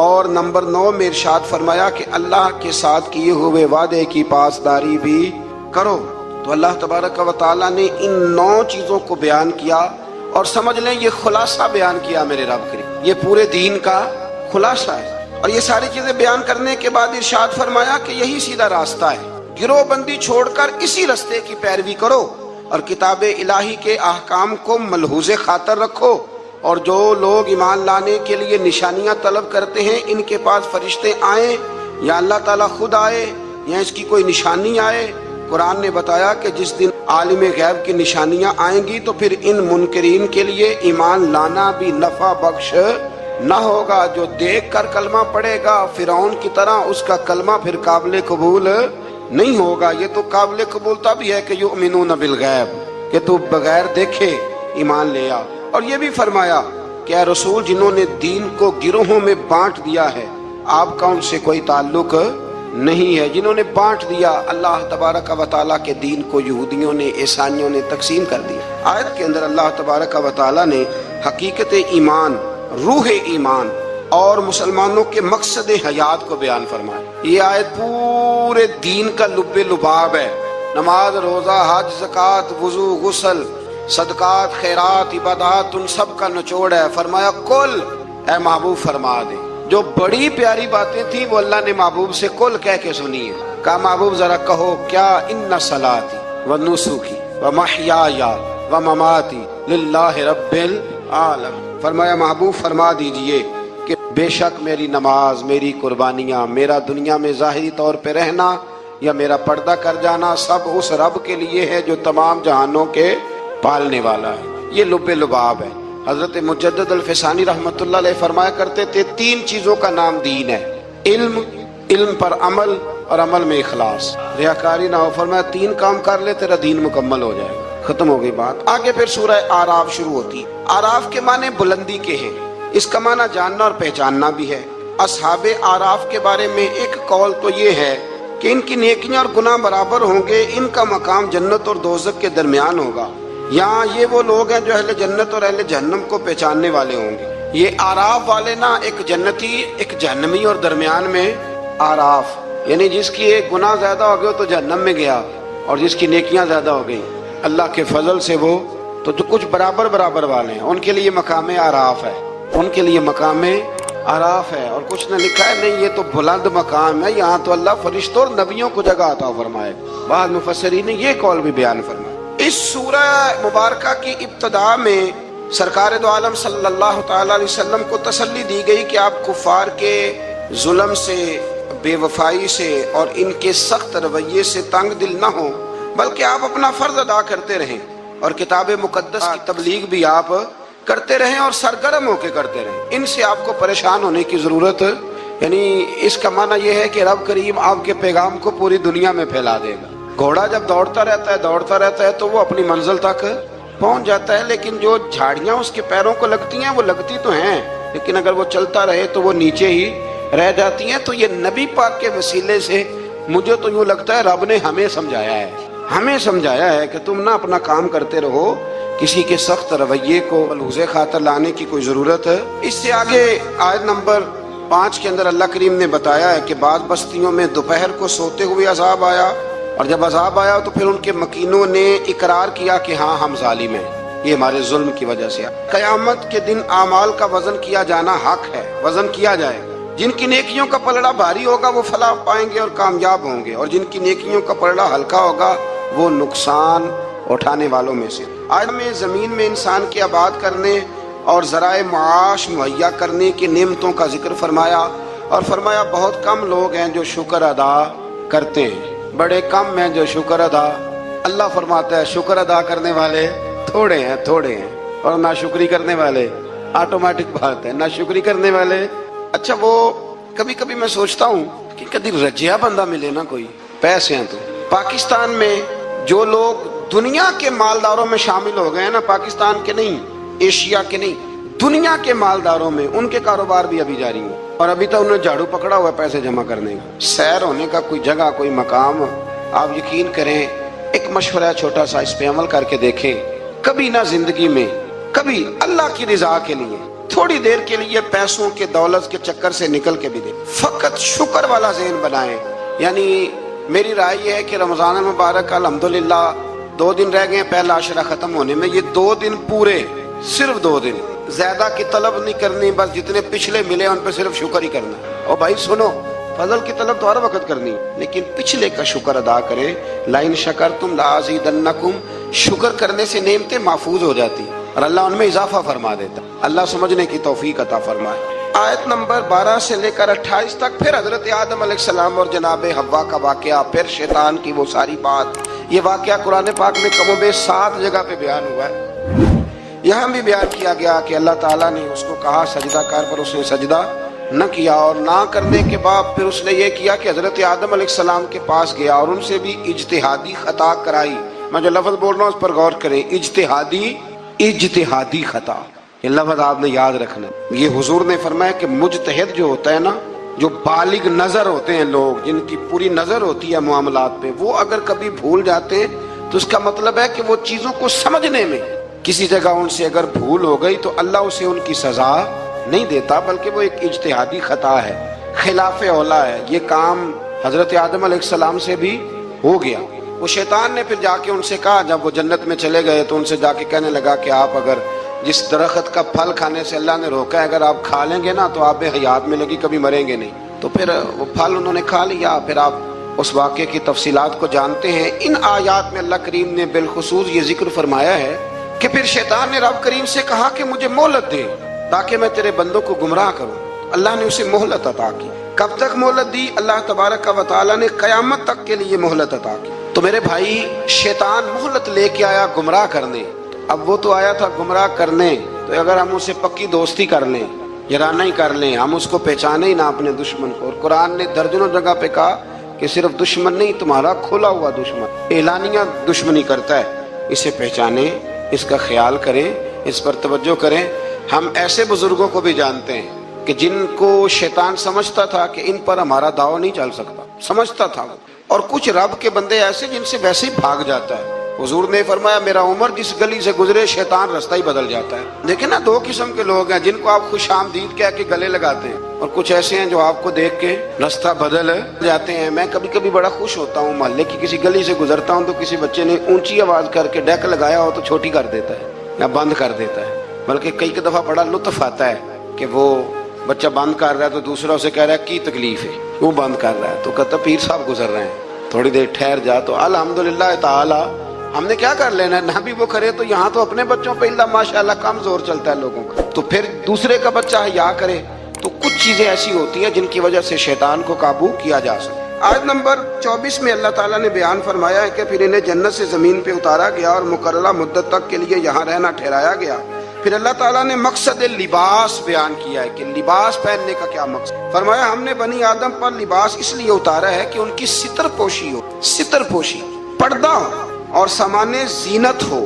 اور نمبر 9 میں ارشاد فرمایا کہ اللہ کے ساتھ کیے ہوئے وعدے کی پاسداری بھی کرو۔ تو اللہ تبارک و تعالیٰ نے ان 9 چیزوں کو بیان کیا، اور سمجھ لیں یہ خلاصہ بیان کیا میرے رب کریم، یہ پورے دین کا خلاصہ ہے۔ اور یہ ساری چیزیں بیان کرنے کے بعد ارشاد فرمایا کہ یہی سیدھا راستہ ہے، گروہ بندی چھوڑ کر اسی راستے کی پیروی کرو، اور کتاب الہی کے احکام کو ملحوظ خاطر رکھو، اور جو لوگ ایمان لانے کے لیے نشانیاں طلب کرتے ہیں ان کے پاس فرشتے آئیں یا اللہ تعالیٰ خود آئے یا اس کی کوئی نشانی آئے، قرآن نے بتایا کہ جس دن عالم غیب کی نشانیاں آئیں گی تو پھر ان منکرین کے لیے ایمان لانا بھی نفع بخش نہ ہوگا۔ جو دیکھ کر کلمہ پڑھے گا فرعون کی طرح اس کا کلمہ پھر قابل قبول نہیں ہوگا۔ یہ تو قابل قبول تب ہی ہے کہ یؤمنون بالغیب، کہ تو بغیر دیکھے ایمان لے آ۔ اور یہ بھی فرمایا کہ اے رسول جنہوں نے دین کو گروہوں میں بانٹ دیا ہے آپ کا ان سے کوئی تعلق نہیں ہے، جنہوں نے بانٹ دیا اللہ تبارک و تعالیٰ کے دین کو، یہودیوں نے عیسائیوں نے تقسیم کر دیا۔ آیت کے اندر اللہ تبارک و تعالیٰ نے حقیقت ایمان، روح ایمان اور مسلمانوں کے مقصد حیات کو بیان فرمایا۔ یہ آیت پورے دین کا لب لباب ہے، نماز، روزہ، حج، زکوٰۃ، وضو، غسل، صدقات، خیرات، عبادات، ان سب کا نچوڑ ہے۔ فرمایا کل، اے محبوب فرما دے، جو بڑی پیاری باتیں تھیں وہ اللہ نے محبوب سے کل کہہ کے سنی ہے۔ کہا محبوب ذرا کہو کیا، ان صلاتی و نسکی و محیای و مماتی للہ رب العالمین۔ فرمایا محبوب فرما دیجئے کہ بے شک میری نماز، میری قربانیاں، میرا دنیا میں ظاہری طور پہ رہنا یا میرا پردہ کر جانا سب اس رب کے لیے ہے جو تمام جہانوں کے پالنے والا ہے۔ یہ لب لباب ہے۔ حضرت مجدد الفسانی رحمۃ اللہ علیہ فرمایا کرتے تھے 3 چیزوں کا نام دین ہے، علم، علم پر عمل، اور عمل میں اخلاص، ریاکاری نہ ہو۔ فرمایا 3 کام کر لے تیرا دین مکمل ہو جائے گا۔ ختم ہو گئی بات۔ آگے پھر سورہ آراف شروع ہوتی ہے۔ آراف کے معنی بلندی کے ہیں، اس کا معنی جاننا اور پہچاننا بھی ہے۔ اصحاب آراف کے بارے میں ایک قول تو یہ ہے کہ ان کی نیکیاں اور گناہ برابر ہوں گے، ان کا مقام جنت اور دوزخ کے درمیان ہوگا۔ یہاں یہ وہ لوگ ہیں جو اہل جنت اور اہل جہنم کو پہچاننے والے ہوں گے۔ یہ آراف والے نا، ایک جنتی ایک جہنمی، اور درمیان میں آراف، یعنی جس کی ایک گناہ زیادہ ہو گئے تو جہنم میں گیا، اور جس کی نیکیاں زیادہ ہو گئی اللہ کے فضل سے وہ تو جو کچھ برابر برابر والے ہیں ان کے لیے مقام آراف ہے، ان کے لیے مقام آراف ہے۔ اور کچھ نے لکھا ہے نہیں یہ تو بلند مقام ہے، یہاں تو اللہ فرشتوں اور نبیوں کو جگہ عطا فرمائے۔ بعض مفسرین نے یہ قول بھی بیان فرمایا۔ اس سورہ مبارکہ کی ابتدا میں سرکار دو عالم صلی اللہ تعالی علیہ وسلم کو تسلی دی گئی کہ آپ کفار کے ظلم سے، بے وفائی سے اور ان کے سخت رویے سے تنگ دل نہ ہوں، بلکہ آپ اپنا فرض ادا کرتے رہیں اور کتاب مقدس کی تبلیغ بھی آپ کرتے رہیں اور سرگرم ہو کے کرتے رہیں۔ ان سے آپ کو پریشان ہونے کی ضرورت، یعنی اس کا معنی یہ ہے کہ رب کریم آپ کے پیغام کو پوری دنیا میں پھیلا دے گا۔ گھوڑا جب دوڑتا رہتا ہے تو وہ اپنی منزل تک پہنچ جاتا ہے، لیکن جو جھاڑیاں اس کے پیروں کو لگتی ہیں وہ لگتی تو ہیں، لیکن اگر وہ چلتا رہے تو وہ نیچے ہی رہ جاتی ہیں۔ تو یہ نبی پاک کے وسیلے سے مجھے تو یوں لگتا ہے رب نے ہمیں سمجھایا ہے کہ تم نہ اپنا کام کرتے رہو، کسی کے سخت رویے کو ملحوظ خاطر لانے کی کوئی ضرورت ہے۔ اس سے آگے آیت نمبر 5 کے اندر اللہ کریم نے بتایا ہے کہ بعض بستیوں میں دوپہر کو سوتے ہوئے عذاب آیا، اور جب عذاب آیا تو پھر ان کے مکینوں نے اقرار کیا کہ ہاں ہم ظالم ہیں، یہ ہمارے ظلم کی وجہ سے۔ قیامت کے دن اعمال کا وزن کیا جانا حق ہے، وزن کیا جائے گا۔ جن کی نیکیوں کا پلڑا بھاری ہوگا وہ فلاح پائیں گے اور کامیاب ہوں گے، اور جن کی نیکیوں کا پلڑا ہلکا ہوگا وہ نقصان اٹھانے والوں میں سے۔ آج میں زمین میں انسان کے آباد کرنے اور ذرائع معاش مہیا کرنے کی نعمتوں کا ذکر فرمایا، اور فرمایا بہت کم لوگ ہیں جو شکر ادا کرتے ہیں، بڑے کم ہیں جو شکر ادا۔ اللہ فرماتا ہے شکر ادا کرنے والے تھوڑے ہیں، اور ناشکری کرنے والے آٹومیٹک بات ہے، ناشکری کرنے والے۔ اچھا وہ کبھی کبھی میں سوچتا ہوں کہ کبھی رجیا بندہ ملے نا کوئی، پیسے ہیں تو۔ پاکستان میں جو لوگ دنیا کے مالداروں میں شامل ہو گئے ہیں نا، پاکستان کے نہیں، ایشیا کے نہیں، دنیا کے مالداروں میں، ان کے کاروبار بھی ابھی جاری ہیں، اور ابھی تک انہوں نے جھاڑو پکڑا ہوا ہے پیسے جمع کرنے کا۔ سیر ہونے کا کوئی جگہ، کوئی مقام، آپ یقین کریں، ایک مشورہ ہے چھوٹا سا، اس پہ عمل کر کے دیکھیں۔ کبھی نہ زندگی میں، کبھی اللہ کی رضا کے لیے تھوڑی دیر کے لیے پیسوں کے دولت کے چکر سے نکل کے بھی دیں، فقط شکر والا ذہن بنائیں۔ یعنی میری رائے یہ ہے کہ رمضان المبارک الحمدللہ 2 دن رہ گئے پہلا عشرہ ختم ہونے میں، یہ 2 دن پورے، صرف 2 دن، زیادہ کی طلب نہیں کرنی، بس جتنے پچھلے ملے ان پہ صرف شکر ہی کرنا۔ اور بھائی سنو، فضل کی طلب تو ہر وقت کرنی، لیکن پچھلے کا شکر ادا کرے۔ لئن شکرتم لازیدنکم، شکر کرنے سے نعمتیں محفوظ ہو جاتی اور اللہ ان میں اضافہ فرما دیتا۔ اللہ سمجھنے کی توفیق عطا فرمائے۔ آیت نمبر 12 سے لے کر 28 تک پھر حضرت آدم علیہ السلام اور جناب حوا کا واقعہ، پھر شیطان کی وہ ساری بات۔ یہ واقعہ قرآن پاک میں کم و بیش 7 جگہ پہ بیان ہوا ہے۔ یہاں بھی بیان کیا گیا کہ اللہ تعالیٰ نے اس کو کہا سجدہ کر، پر اس نے سجدہ نہ کیا، اور نہ کرنے کے بعد پھر اس نے یہ کیا کہ حضرت آدم علیہ السلام کے پاس گیا اور ان سے بھی اجتہادی خطا کرائی۔ میں جو لفظ بول رہا ہوں اس پر غور کریں، اجتہادی خطا، یہ لفظ آپ نے یاد رکھنا۔ یہ حضور نے فرمایا کہ مجتہد جو ہوتا ہے نا، جو بالغ نظر ہوتے ہیں لوگ، جن کی پوری نظر ہوتی ہے معاملات پہ، وہ اگر کبھی بھول جاتے ہیں تو اس کا مطلب ہے کہ وہ چیزوں کو سمجھنے میں کسی جگہ ان سے اگر بھول ہو گئی تو اللہ اسے ان کی سزا نہیں دیتا، بلکہ وہ ایک اجتہادی خطا ہے، خلاف اولا ہے۔ یہ کام حضرت آدم علیہ السلام سے بھی ہو گیا۔ وہ شیطان نے پھر جا کے ان سے کہا، جب وہ جنت میں چلے گئے تو ان سے جا کے کہنے لگا کہ آپ اگر جس درخت کا پھل کھانے سے اللہ نے روکا ہے، اگر آپ کھا لیں گے نا تو آپ میں حیات ملے گی، کبھی مریں گے نہیں۔ تو پھر وہ پھل انہوں نے کھا لیا۔ پھر آپ اس واقعے کی تفصیلات کو جانتے ہیں۔ ان آیات میں اللہ کریم نے بالخصوص یہ ذکر فرمایا ہے کہ پھر شیطان نے رب کریم سے کہا کہ مجھے مہلت دے تاکہ میں تیرے بندوں کو گمراہ کروں۔ اللہ نے اسے مہلت عطا کی۔ کب تک مہلت دی؟ اللہ تبارک و تعالی نے قیامت تک کے لیے مہلت عطا کی۔ تو میرے بھائی، شیطان مہلت لے کے آیا گمراہ کرنے، اب وہ تو آیا تھا گمراہ کرنے، تو اگر ہم اسے پکی دوستی کر لیں، یارانہ ہی کر لیں، ہم اس کو پہچانے ہی نہ اپنے دشمن کو۔ اور قرآن نے درجنوں جگہ پہ کہا کہ صرف دشمن نہیں، تمہارا کھلا ہوا دشمن اعلانیہ دشمنی کرتا ہے، اسے پہچانیں، اس کا خیال کریں، اس پر توجہ کریں۔ ہم ایسے بزرگوں کو بھی جانتے ہیں کہ جن کو شیطان سمجھتا تھا کہ ان پر ہمارا داؤ نہیں چل سکتا، سمجھتا تھا، اور کچھ رب کے بندے ایسے جن سے ویسے ہی بھاگ جاتا ہے۔ حضور نے فرمایا میرا عمر جس گلی سے گزرے شیطان رستہ ہی بدل جاتا ہے۔ دیکھیں نا، 2 قسم کے لوگ ہیں، جن کو آپ خوش آمدید کہہ کے گلے لگاتے ہیں، اور کچھ ایسے ہیں جو آپ کو دیکھ کے رستہ بدل جاتے ہیں۔ میں کبھی کبھی بڑا خوش ہوتا ہوں، محلے کی کسی گلی سے گزرتا ہوں تو کسی بچے نے اونچی آواز کر کے ڈیک لگایا ہو تو چھوٹی کر دیتا ہے یا بند کر دیتا ہے، بلکہ کئی دفعہ بڑا لطف آتا ہے کہ وہ بچہ بند کر رہا ہے تو دوسرا اسے کہہ رہا ہے کی تکلیف ہے، کیوں بند کر رہا ہے؟ تو کہتا پیر صاحب گزر رہے ہیں، تھوڑی دیر ٹھہر جا۔ تو الحمدللہ تعالی ہم نے کیا کر لینا ہے، نہ بھی وہ کرے تو یہاں تو اپنے بچوں پہ اللہ ماشاءاللہ کم زور چلتا ہے لوگوں کا، تو پھر دوسرے کا بچہ حیا کرے۔ تو کچھ چیزیں ایسی ہوتی ہیں جن کی وجہ سے شیطان کو قابو کیا جا سکتا۔ آیت نمبر 24 میں اللہ تعالیٰ نے بیان فرمایا ہے کہ پھر انہیں جنت سے زمین پہ اتارا گیا اور مقررہ مدت تک کے لیے یہاں رہنا ٹھہرایا گیا۔ پھر اللہ تعالیٰ نے مقصد لباس بیان کیا ہے کہ لباس پہننے کا کیا مقصد۔ فرمایا ہم نے بنی آدم پر لباس اس لیے اتارا ہے کہ ان کی ستر پوشی ہو، ستر پوشی، پردہ ہو اور سامان زینت ہو،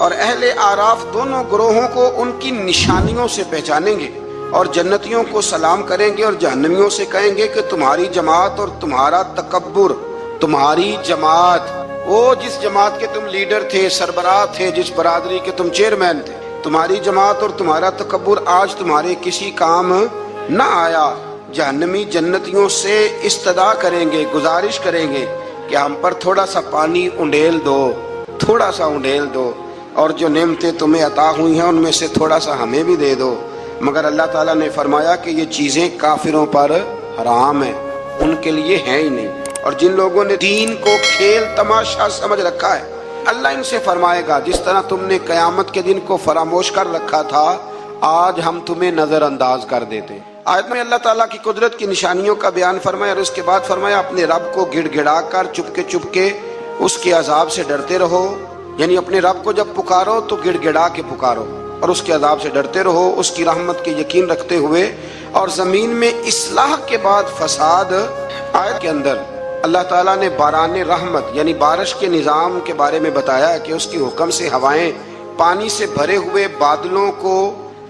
اور اہل آراف دونوں گروہوں کو ان کی نشانیوں سے پہچانیں گے، اور جنتیوں کو سلام کریں گے اور جہنمیوں سے کہیں گے کہ تمہاری جماعت اور تمہارا تکبر، تمہاری جماعت، وہ جس جماعت کے تم لیڈر تھے، سربراہ تھے، جس برادری کے تم چیئرمین تھے، تمہاری جماعت اور تمہارا تکبر آج تمہارے کسی کام نہ آیا۔ جہنمی جنتیوں سے استدعا کریں گے، گزارش کریں گے کہ ہم پر تھوڑا سا پانی انڈیل دو، تھوڑا سا انڈیل دو، اور جو نعمتیں تمہیں عطا ہوئی ہیں ان میں سے تھوڑا سا ہمیں بھی دے دو۔ مگر اللہ تعالیٰ نے فرمایا کہ یہ چیزیں کافروں پر حرام ہیں، ان کے لیے ہیں ہی نہیں۔ اور جن لوگوں نے دین کو کھیل تماشا سمجھ رکھا ہے، اللہ ان سے فرمائے گا جس طرح تم نے قیامت کے دن کو فراموش کر رکھا تھا، آج ہم تمہیں نظر انداز کر دیتے۔ آیت میں اللہ تعالیٰ کی قدرت کی نشانیوں کا بیان فرمایا، اور اس کے بعد فرمایا اپنے رب کو گڑ گڑا کر چپ کے اس کے عذاب سے ڈرتے رہو، یعنی اپنے رب کو جب پکارو تو گڑ گڑا کے پکارو اور اس کے عذاب سے ڈرتے رہو، اس کی رحمت کے یقین رکھتے ہوئے۔ اور زمین میں اصلاح کے بعد فساد، آیت کے اندر اللہ تعالیٰ نے باران رحمت یعنی بارش کے نظام کے بارے میں بتایا کہ اس کی حکم سے ہوائیں پانی سے بھرے ہوئے بادلوں کو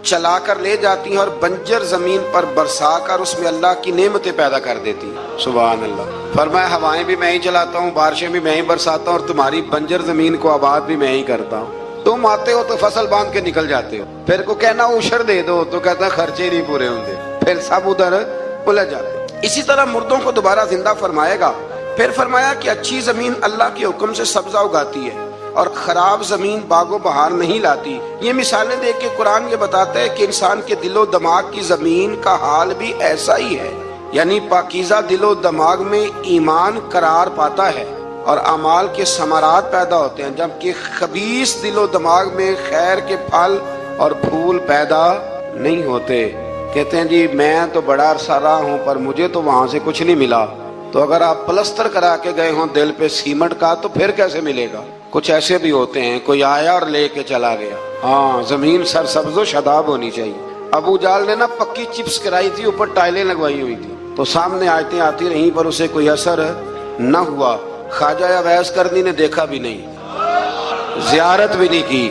چلا کر لے جاتی ہیں اور بنجر زمین پر برسا کر اس میں اللہ کی نعمتیں پیدا کر دیتی ہیں۔ سبحان اللہ۔ فرمایا ہوائیں بھی میں ہی چلاتا ہوں، بارشیں بھی میں ہی برساتا ہوں، اور تمہاری بنجر زمین کو آباد بھی میں ہی کرتا ہوں۔ تم آتے ہو تو فصل باندھ کے نکل جاتے ہو، پھر کو کہنا اوشر دے دو تو کہتا ہے خرچے نہیں پورے ہوں گے، پھر سب ادھر الجھ جاتے۔ اسی طرح مردوں کو دوبارہ زندہ فرمائے گا۔ پھر فرمایا کہ اچھی زمین اللہ کے حکم سے سبزہ اگاتی ہے اور خراب زمین باغ و بہار نہیں لاتی۔ یہ مثالیں دے کے قرآن یہ بتاتا ہے کہ انسان کے دل و دماغ کی زمین کا حال بھی ایسا ہی ہے، یعنی پاکیزہ دل و دماغ میں ایمان قرار پاتا ہے اور اعمال کے ثمرات پیدا ہوتے ہیں، جبکہ خبیث دل و دماغ میں خیر کے پھل اور پھول پیدا نہیں ہوتے۔ کہتے ہیں جی میں تو بڑا عرصہ رہا ہوں پر مجھے تو وہاں سے کچھ نہیں ملا۔ تو اگر آپ پلستر کرا کے گئے ہوں دل پہ سیمنٹ کا تو پھر کیسے ملے گا؟ کچھ ایسے بھی ہوتے ہیں، کوئی آیا اور لے کے چلا گیا۔ ہاں، زمین سرسبز و شاداب ہونی چاہیے۔ ابو جال نے نا پکی چپس کرائی تھی، اوپر ٹائلیں لگوائی ہوئی تھی، تو سامنے آیتیں آتی رہیں پر اسے کوئی اثر نہ ہوا۔ خواجہ اویس کرنی نے دیکھا بھی نہیں، زیارت بھی نہیں کی،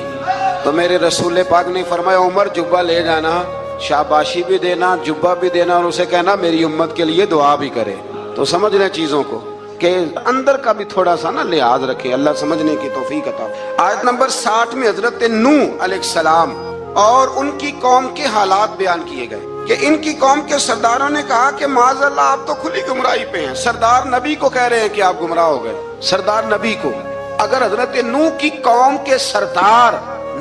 تو میرے رسول پاک نے فرمایا عمر جبہ لے جانا، شاباشی بھی دینا، جبہ بھی دینا، اور اسے کہنا میری امت کے لیے دعا بھی کرے۔ تو سمجھ لیں چیزوں کو کہ اندر کا بھی تھوڑا سا نا لحاظ رکھیں، اللہ سمجھنے کی توفیق عطا۔ آیت نمبر 60 میں حضرت نوح علیہ السلام اور ان کی قوم کے حالات بیان کیے گئے کہ ان کی قوم کے سرداروں نے کہا کہ معاذ اللہ آپ تو کھلی گمراہی پہ ہیں۔ سردار نبی کو کہہ رہے ہیں کہ آپ گمراہ ہو گئے، سردار نبی کو۔ اگر حضرت نوح کی قوم کے سردار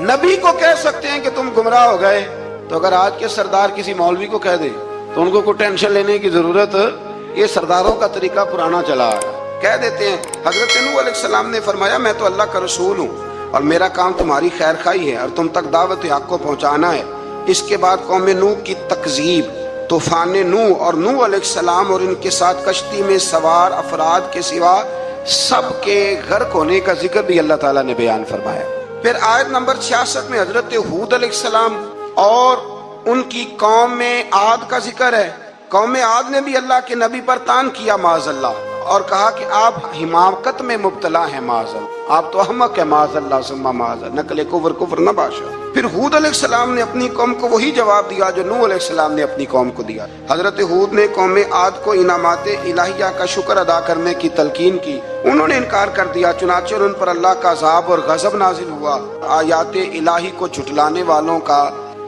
نبی کو کہہ سکتے ہیں کہ تم گمراہ ہو گئے، تو اگر آج کے سردار کسی مولوی کو کہہ دے تو ان کو کوئی ٹینشن لینے کی ضرورت، یہ سرداروں کا طریقہ پرانا چلا ہے، کہہ دیتے ہیں۔ حضرت نوح علیہ السلام نے فرمایا میں تو اللہ کا رسول ہوں اور میرا کام تمہاری خیر خواہی ہے اور تم تک دعوت حق کو پہنچانا ہے۔ اس کے بعد قوم نوح کی تکذیب، طوفان نوح اور نوح علیہ السلام اور ان کے ساتھ کشتی میں سوار افراد کے سوا سب کے غرق ہونے کا ذکر بھی اللہ تعالیٰ نے بیان فرمایا۔ پھر آیت نمبر 66 میں حضرت ہود علیہ السلام اور ان کی قوم میں عاد کا ذکر ہے۔ قوم عاد نے بھی اللہ کے نبی پر طعن کیا معاذ اللہ، اور کہا کہ آپ حماقت میں مبتلا ہیں معاذ اللہ، آپ تو احمق ہیں معاذ اللہ ثم معاذ اللہ، نقل کفر نہ باشا۔ پھر ہود علیہ السلام نے اپنی قوم کو وہی جواب دیا جو نوح علیہ السلام نے اپنی قوم کو دیا۔ حضرت ہود نے قوم عاد کو انعامات الہیہ کا شکر ادا کرنے کی تلقین کی، انہوں نے انکار کر دیا، چنانچہ ان پر اللہ کا عذاب اور غضب نازل ہوا۔ آیات الہی کو جھٹلانے والوں کا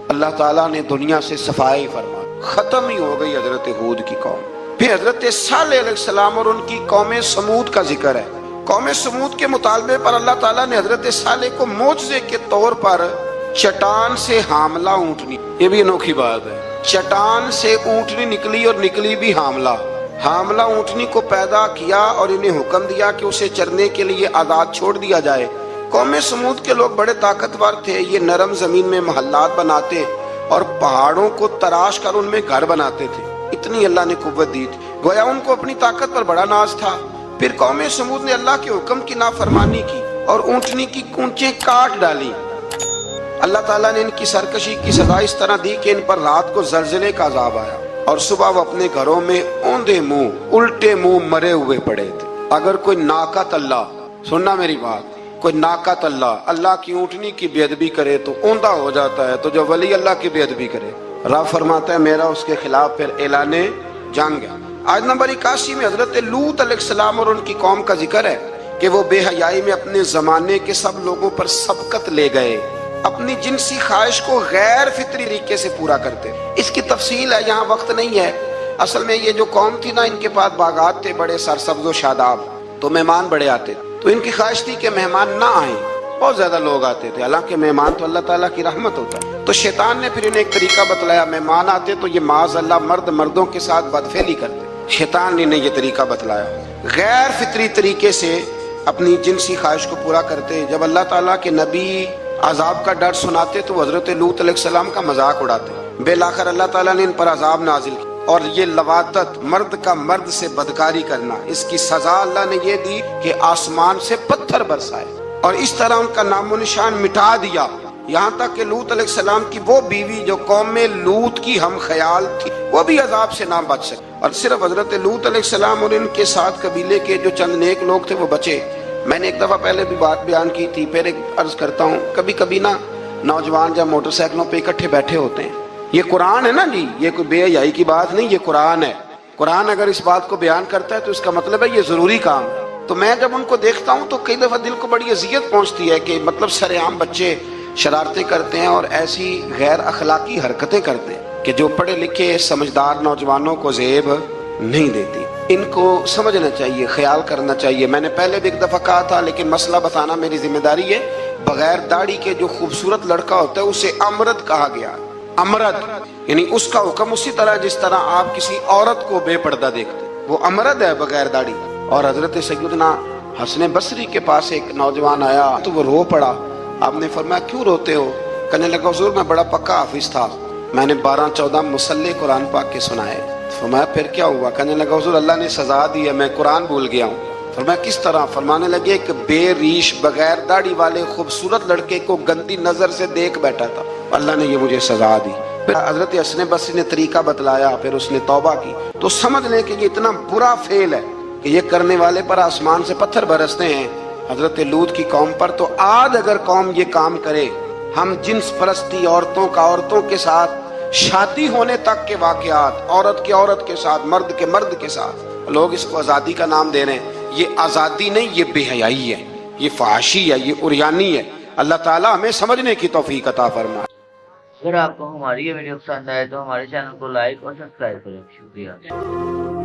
اللہ تعالیٰ نے دنیا سے صفائی فرما، ختم ہی ہو گئی حضرت ہود کی قوم۔ پھر حضرت صالح علیہ السلام اور ان کی قوم سمود کا ذکر ہے۔ قوم سمود کے مطالبے پر اللہ تعالیٰ نے حضرت صالح کو معجزے کے طور پر چٹان سے حاملہ اونٹنی، یہ بھی انوکھی بات ہے، چٹان سے اونٹنی نکلی اور نکلی بھی حاملہ اونٹنی کو پیدا کیا اور انہیں حکم دیا کہ اسے چرنے کے لیے آزاد چھوڑ دیا جائے۔ قوم سمود کے لوگ بڑے طاقتور تھے، یہ نرم زمین میں محلات بناتے اور پہاڑوں کو تراش کر ان میں گھر بناتے تھے، اتنی اللہ نے قوت دی تھی، گویا ان کو اپنی طاقت پر بڑا ناز تھا۔ پھر قوم سمود نے اللہ کے حکم کی نافرمانی کی اور اونٹنی کی کونچیں کاٹ ڈالی۔ اللہ تعالیٰ نے ان کی سرکشی کی سزا اس طرح دی کہ ان پر رات کو زلزلے کا عذاب آیا اور صبح وہ اپنے گھروں میں اوندے منہ الٹے منہ مرے ہوئے پڑے تھے۔ اگر کوئی ناقت اللہ، سننا میری بات، کوئی ناقت اللہ کی اونٹنی کی بے ادبی کرے تو اوندا ہو جاتا ہے، تو جو ولی اللہ کی بے ادبی کرے رب فرماتا ہے میرا اس کے خلاف پھر اعلان جنگ ہے۔ آیت نمبر 81 میں حضرت لوط علیہ السلام اور ان کی قوم کا ذکر ہے کہ وہ بے حیائی میں اپنے زمانے کے سب لوگوں پر سبقت لے گئے، اپنی جنسی خواہش کو غیر فطری طریقے سے پورا کرتے۔ اس کی تفصیل ہے، یہاں وقت نہیں ہے۔ اصل میں یہ جو قوم تھی نا، ان کے پاس باغات تھے بڑے سرسبز و شاداب، تو مہمان بڑے آتے، تو ان کی خواہش تھی کہ مہمان نہ آئیں، بہت زیادہ لوگ آتے تھے، حالانکہ مہمان تو اللہ تعالیٰ کی رحمت ہوتا ہے۔ تو شیطان نے پھر انہیں ایک طریقہ بتلایا، مہمان آتے تو یہ معاذ اللہ مرد مردوں کے ساتھ بدفعلی کرتے، شیطان نے انہیں یہ طریقہ بتلایا، غیر فطری طریقے سے اپنی جنسی خواہش کو پورا کرتے۔ جب اللہ تعالیٰ کے نبی عذاب کا ڈر سناتے تو حضرت لوط علیہ السلام کا مذاق اڑاتے، بالآخر اللہ تعالیٰ نے ان پر عذاب نازل کیا، اور یہ لواطت، مرد کا مرد سے بدکاری کرنا، اس کی سزا اللہ نے یہ دی کہ آسمان سے پتھر برسائے، اور اس طرح ان کا نام و نشان مٹا دیا، یہاں تک کہ لوط علیہ السلام کی وہ بیوی جو قوم میں لوط کی ہم خیال تھی وہ بھی عذاب سے نہ بچ سکے، اور صرف حضرت لوط علیہ السلام اور ان کے ساتھ قبیلے کے جو چند نیک لوگ تھے وہ بچے۔ میں نے ایک دفعہ پہلے بھی بات بیان کی تھی، پھر ایک عرض کرتا ہوں، کبھی کبھی نا نوجوان جب موٹر سائیکلوں پہ اکٹھے بیٹھے ہوتے ہیں، یہ قرآن ہے نا جی، یہ کوئی بے حیائی کی بات نہیں، یہ قرآن ہے، قرآن اگر اس بات کو بیان کرتا ہے تو اس کا مطلب ہے یہ ضروری کام ہے۔ تو میں جب ان کو دیکھتا ہوں تو کئی دفعہ دل کو بڑی اذیت پہنچتی ہے کہ مطلب سرعام بچے شرارتیں کرتے ہیں اور ایسی غیر اخلاقی حرکتیں کرتے ہیں کہ جو پڑھے لکھے سمجھدار نوجوانوں کو زیب نہیں دیتی۔ ان کو سمجھنا چاہیے، خیال کرنا چاہیے۔ میں نے پہلے بھی ایک دفعہ کہا تھا، لیکن مسئلہ بتانا میری ذمہ داری ہے، بغیر داڑھی کے جو خوبصورت لڑکا ہوتا ہے اسے امرد کہا گیا، امرد یعنی اس کا حکم اسی طرح جس طرح آپ کسی عورت کو بے پردہ دیکھتے، وہ امرد ہے بغیر داڑھی۔ اور حضرت سیدنا حسن بصری کے پاس ایک نوجوان آیا تو وہ رو پڑا، آپ نے فرمایا کیوں روتے ہو؟ کہنے لگا حضور میں بڑا پکا حافظ تھا، میں نے 12-14 مصلے قرآن پاک کے سنائے۔ فرمایا پھر کیا ہوا؟ کہنے لگا حضور اللہ نے سزا دی ہے، میں قرآن بھول گیا ہوں۔ فرمایا کس طرح؟ فرمانے لگے ایک بے ریش بغیر داڑھی والے خوبصورت لڑکے کو گندی نظر سے دیکھ بیٹھا تھا، اللہ نے یہ مجھے سزا دی۔ پھر حضرت حسن بصری نے طریقہ بتلایا، پھر اس نے توبہ کی، تو سمجھ لیں کہ یہ اتنا برا فعل ہے کہ یہ کرنے والے پر آسمان سے پتھر برستے ہیں۔ حضرت لوط کی قوم پر تو آج اگر قوم یہ کام کرے، ہم جنس پرستی، عورتوں کا عورتوں کے ساتھ، شادی ہونے تک کے واقعات، عورت کے عورت کے ساتھ، مرد کے مرد کے ساتھ، لوگ اس کو آزادی کا نام دے رہے ہیں۔ یہ آزادی نہیں، یہ بے حیائی ہے، یہ فحاشی ہے، یہ عریانی ہے۔ اللہ تعالیٰ ہمیں سمجھنے کی توفیق عطا فرمائے۔ اگر آپ کو ہماری یہ ویڈیو پسند آئے تو ہمارے چینل کو لائک اور سبسکرائب کریں۔ شکریہ۔